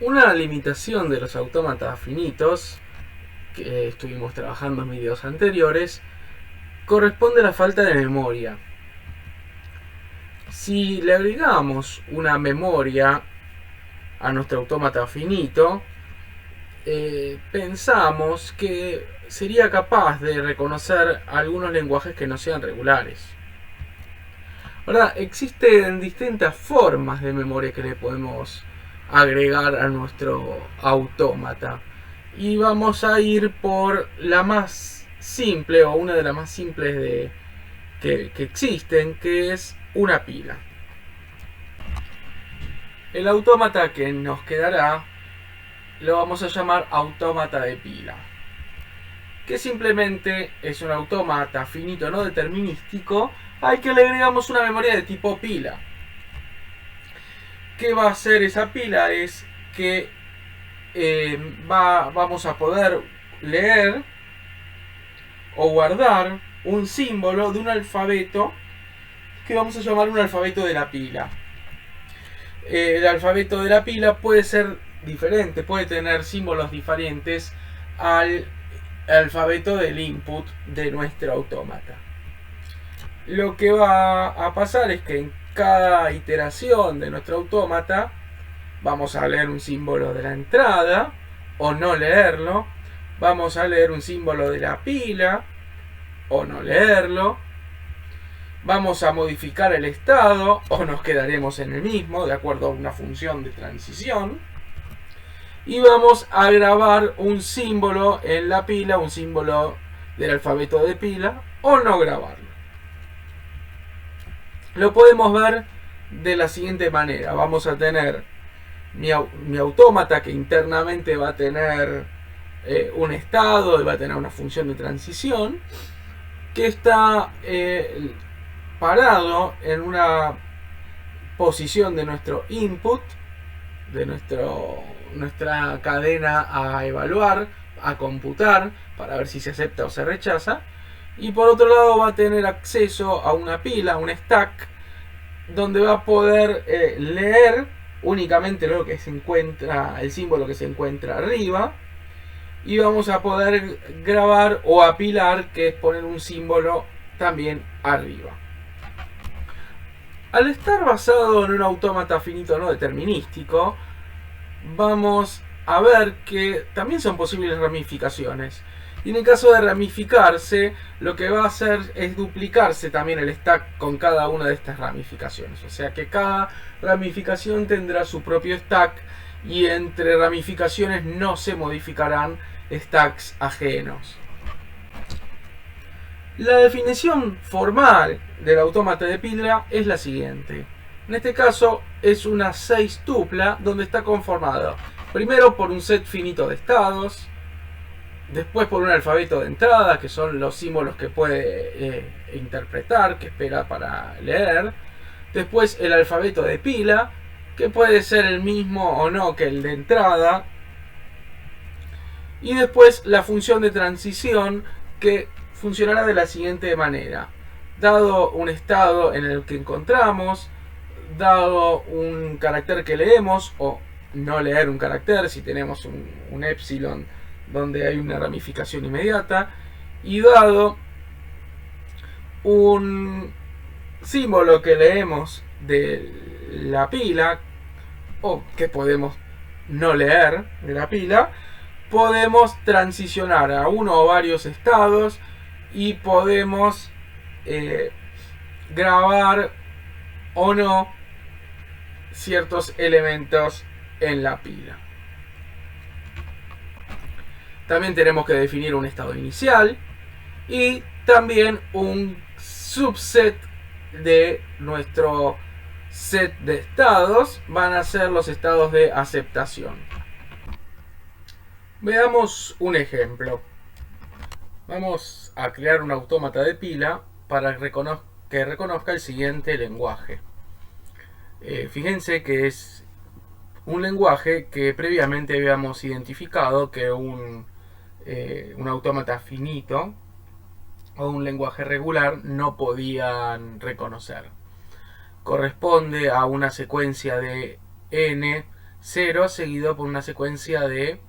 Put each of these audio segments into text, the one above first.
Una limitación de los autómatas finitos, que estuvimos trabajando en videos anteriores, corresponde a la falta de memoria. Si le agregamos una memoria a nuestro autómata finito, pensamos que sería capaz de reconocer algunos lenguajes que no sean regulares. Ahora, existen distintas formas de memoria que le podemos agregar a nuestro autómata. Y vamos a ir por la más simple, o una de las más simples que existen, que es una pila. El autómata que nos quedará lo vamos a llamar autómata de pila, que simplemente es un autómata finito no determinístico al que le agregamos una memoria de tipo pila. ¿Qué va a hacer esa pila? Es que vamos a poder leer o guardar un símbolo de un alfabeto que vamos a llamar un alfabeto de la pila. El alfabeto de la pila puede ser diferente, puede tener símbolos diferentes al alfabeto del input de nuestro autómata. Lo que va a pasar es que en cada iteración de nuestro autómata vamos a leer un símbolo de la entrada o no leerlo, vamos a leer un símbolo de la pila o no leerlo, vamos a modificar el estado o nos quedaremos en el mismo de acuerdo a una función de transición, y vamos a grabar un símbolo en la pila, un símbolo del alfabeto de pila, o no grabarlo. Lo podemos ver de la siguiente manera. Vamos a tener mi autómata que internamente va a tener un estado y va a tener una función de transición que está parado en una posición de nuestro input, de nuestra cadena a evaluar, a computar, para ver si se acepta o se rechaza. Y por otro lado va a tener acceso a una pila, un stack, donde va a poder leer únicamente lo que se encuentra, el símbolo que se encuentra arriba. Y vamos a poder grabar o apilar, que es poner un símbolo también arriba. Al estar basado en un autómata finito no determinístico, vamos a ver que también son posibles ramificaciones. Y en el caso de ramificarse, lo que va a hacer es duplicarse también el stack con cada una de estas ramificaciones. O sea que cada ramificación tendrá su propio stack y entre ramificaciones no se modificarán stacks ajenos. La definición formal del autómata de pila es la siguiente. En este caso es una 6 tupla donde está conformado primero por un set finito de estados, después por un alfabeto de entrada, que son los símbolos que puede interpretar, que espera para leer, después el alfabeto de pila, que puede ser el mismo o no que el de entrada, y después la función de transición, que funcionará de la siguiente manera. Dado un estado en el que encontramos, dado un carácter que leemos o no leer un carácter si tenemos un epsilon donde hay una ramificación inmediata, y dado un símbolo que leemos de la pila o que podemos no leer de la pila, podemos transicionar a uno o varios estados y podemos grabar o no ciertos elementos en la pila. También tenemos que definir un estado inicial y también un subset de nuestro set de estados. Van a ser los estados de aceptación. Veamos un ejemplo. Vamos a crear un autómata de pila para que reconozca el siguiente lenguaje. Fíjense que es un lenguaje que previamente habíamos identificado que un autómata finito o un lenguaje regular no podían reconocer. Corresponde a una secuencia de n 0 seguido por una secuencia de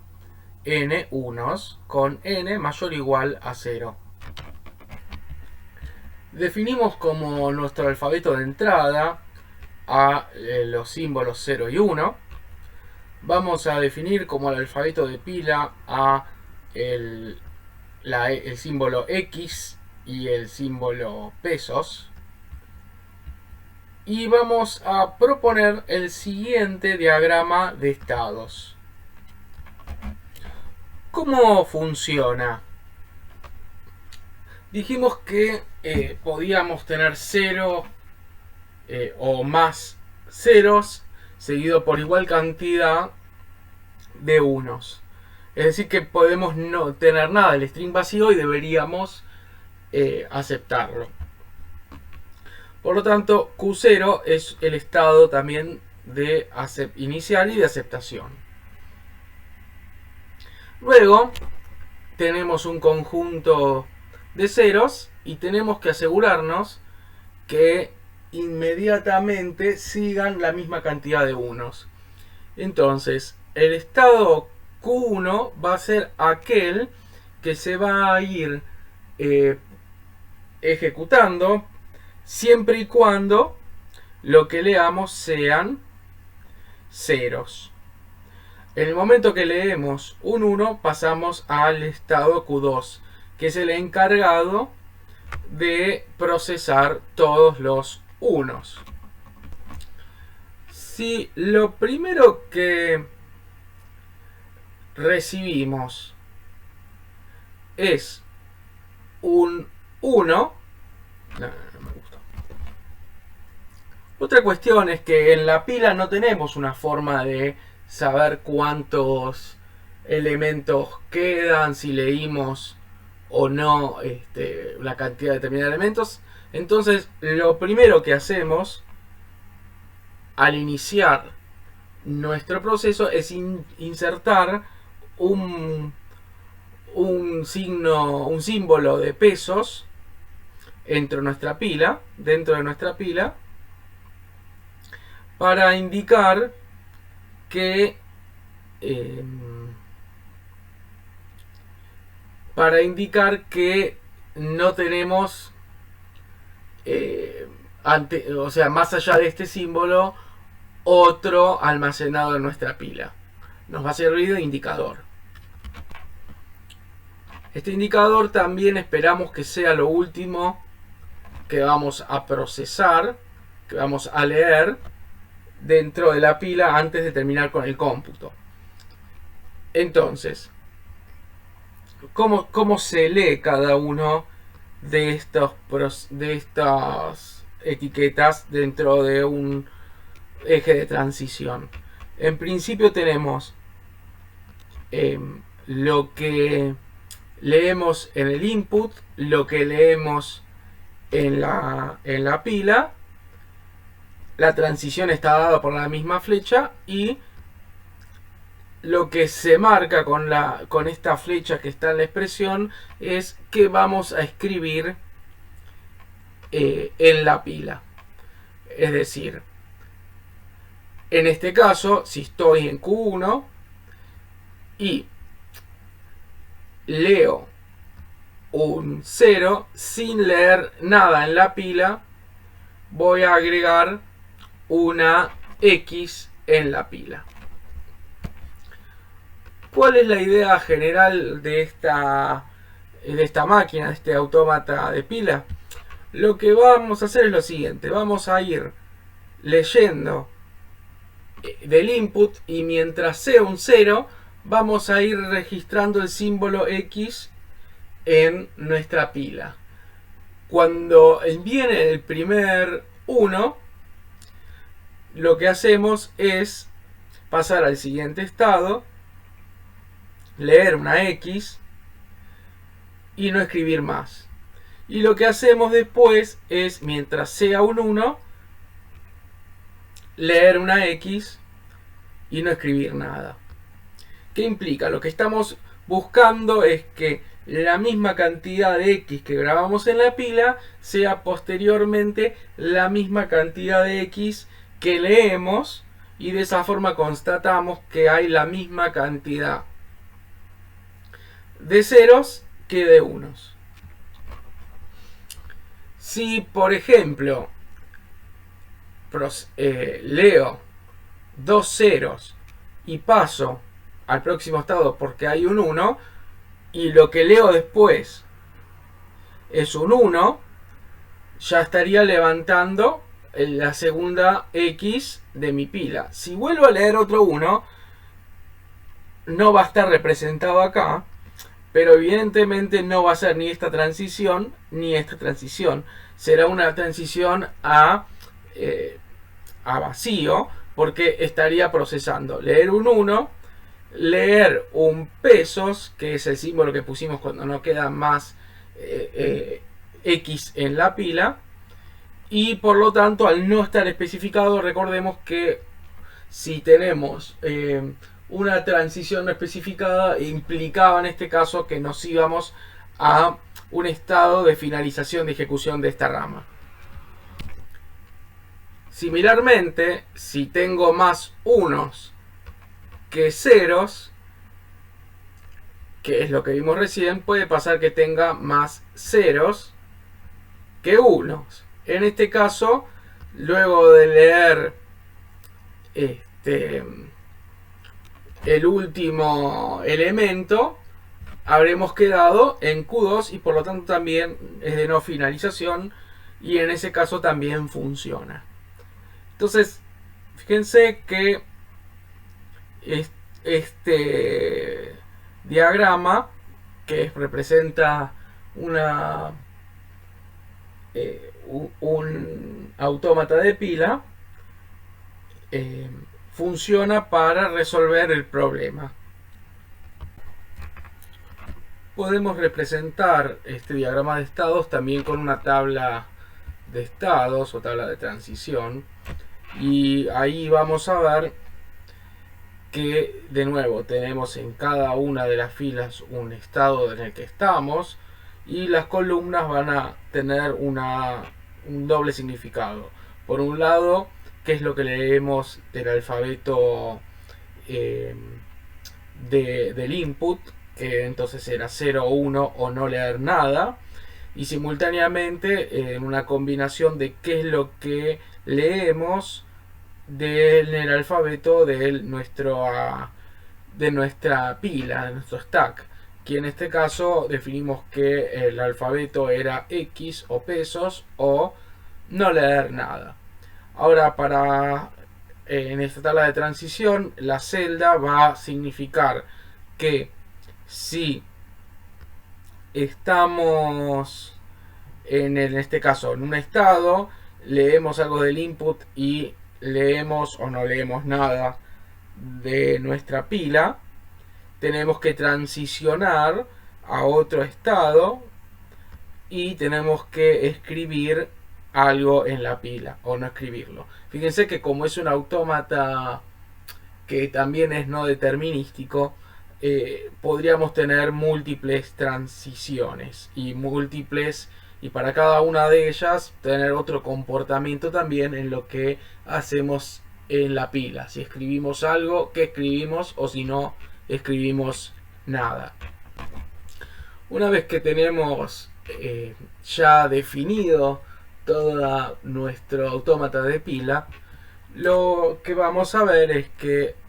n unos con n mayor o igual a 0. Definimos como nuestro alfabeto de entrada a los símbolos 0 y 1. Vamos a definir como el alfabeto de pila a el símbolo X y el símbolo pesos. Y vamos a proponer el siguiente diagrama de estados. ¿Cómo funciona? Dijimos que podíamos tener 0 o más ceros seguido por igual cantidad de unos. Es decir, que podemos no tener nada del string vacío y deberíamos aceptarlo. Por lo tanto, Q0 es el estado también de inicial y de aceptación. Luego tenemos un conjunto de ceros y tenemos que asegurarnos que inmediatamente sigan la misma cantidad de unos. Entonces, el estado Q1 va a ser aquel que se va a ir ejecutando siempre y cuando lo que leamos sean ceros. En el momento que leemos un 1 pasamos al estado Q2, que es el encargado de procesar todos los unos. Si lo primero que recibimos es un 1, no me gusta. Otra cuestión es que en la pila no tenemos una forma de saber cuántos elementos quedan, si leímos o no la cantidad determinada de elementos. Entonces, lo primero que hacemos al iniciar nuestro proceso es insertar un símbolo de pesos dentro de nuestra pila, para indicar que no tenemos más allá de este símbolo otro almacenado en nuestra pila. Nos va a servir de indicador. Este indicador también esperamos que sea lo último que vamos a procesar, que vamos a leer dentro de la pila antes de terminar con el cómputo. Entonces, ¿cómo se lee cada uno de estas etiquetas dentro de un eje de transición? En principio tenemos lo que leemos en el input, lo que leemos en la pila. La transición está dada por la misma flecha y lo que se marca con esta flecha que está en la expresión es que vamos a escribir en la pila. Es decir, en este caso, si estoy en Q1 y leo un 0 sin leer nada en la pila, voy a agregar una X en la pila. ¿Cuál es la idea general de esta máquina, de este autómata de pila? Lo que vamos a hacer es lo siguiente: vamos a ir leyendo del input y mientras sea un 0 vamos a ir registrando el símbolo X en nuestra pila. Cuando viene el primer 1, lo que hacemos es pasar al siguiente estado, leer una X y no escribir más. Y lo que hacemos después es, mientras sea un 1, leer una X y no escribir nada. ¿Qué implica? Lo que estamos buscando es que la misma cantidad de X que grabamos en la pila sea posteriormente la misma cantidad de X que leemos, y de esa forma constatamos que hay la misma cantidad de ceros que de unos. Si por ejemplo leo dos ceros y paso al próximo estado porque hay un 1 y lo que leo después es un 1, ya estaría levantando la segunda X de mi pila. Si vuelvo a leer otro 1, no va a estar representado acá, pero evidentemente no va a ser ni esta transición ni esta transición. Será una transición a vacío, porque estaría procesando leer un 1, leer un pesos, que es el símbolo que pusimos cuando no queda más X en la pila, y por lo tanto al no estar especificado, recordemos que si tenemos una transición no especificada, implicaba en este caso que nos íbamos a un estado de finalización de ejecución de esta rama. Similarmente, si tengo más unos que ceros, que es lo que vimos recién, puede pasar que tenga más ceros que unos. En este caso, luego de leer el último elemento, habremos quedado en Q2 y por lo tanto también es de no finalización y en ese caso también funciona. Entonces, fíjense que este diagrama que representa un autómata de pila funciona para resolver el problema. Podemos representar este diagrama de estados también con una tabla de estados o tabla de transición, y ahí vamos a ver que de nuevo tenemos en cada una de las filas un estado en el que estamos y las columnas van a tener un doble significado. Por un lado, qué es lo que leemos del alfabeto del input, que entonces era 0, 1 o no leer nada, y simultáneamente en una combinación de qué es lo que leemos en el alfabeto de nuestra pila, de nuestro stack, que en este caso definimos que el alfabeto era X o pesos o no leer nada. Ahora, en esta tabla de transición, la celda va a significar que si estamos en este caso en un estado, leemos algo del input y leemos o no leemos nada de nuestra pila, tenemos que transicionar a otro estado y tenemos que escribir algo en la pila o no escribirlo. Fíjense que como es un autómata que también es no determinístico, podríamos tener múltiples transiciones y para cada una de ellas tener otro comportamiento también en lo que hacemos en la pila. Si escribimos algo, qué escribimos, o si no escribimos nada. Una vez que tenemos ya definido todo nuestro autómata de pila, lo que vamos a ver es que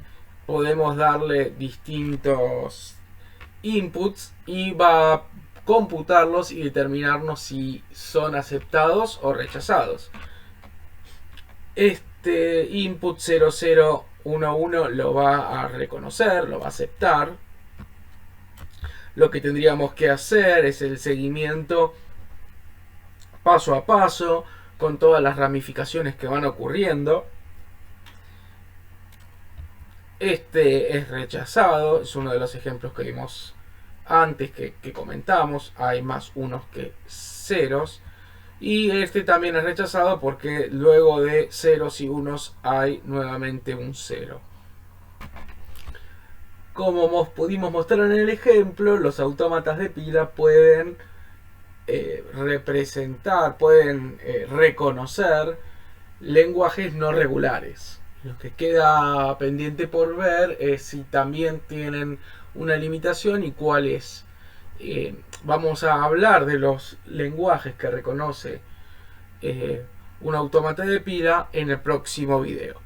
podemos darle distintos inputs y va a computarlos y determinarnos si son aceptados o rechazados. Este input 0011 lo va a reconocer, lo va a aceptar. Lo que tendríamos que hacer es el seguimiento paso a paso con todas las ramificaciones que van ocurriendo. Este es rechazado, es uno de los ejemplos que vimos antes que comentamos. Hay más unos que ceros. Y este también es rechazado porque luego de ceros y unos hay nuevamente un 0. Como pudimos mostrar en el ejemplo, los autómatas de pila pueden representar, pueden reconocer lenguajes no regulares. Lo que queda pendiente por ver es si también tienen una limitación y cuál es. Vamos a hablar de los lenguajes que reconoce un autómata de pila en el próximo video.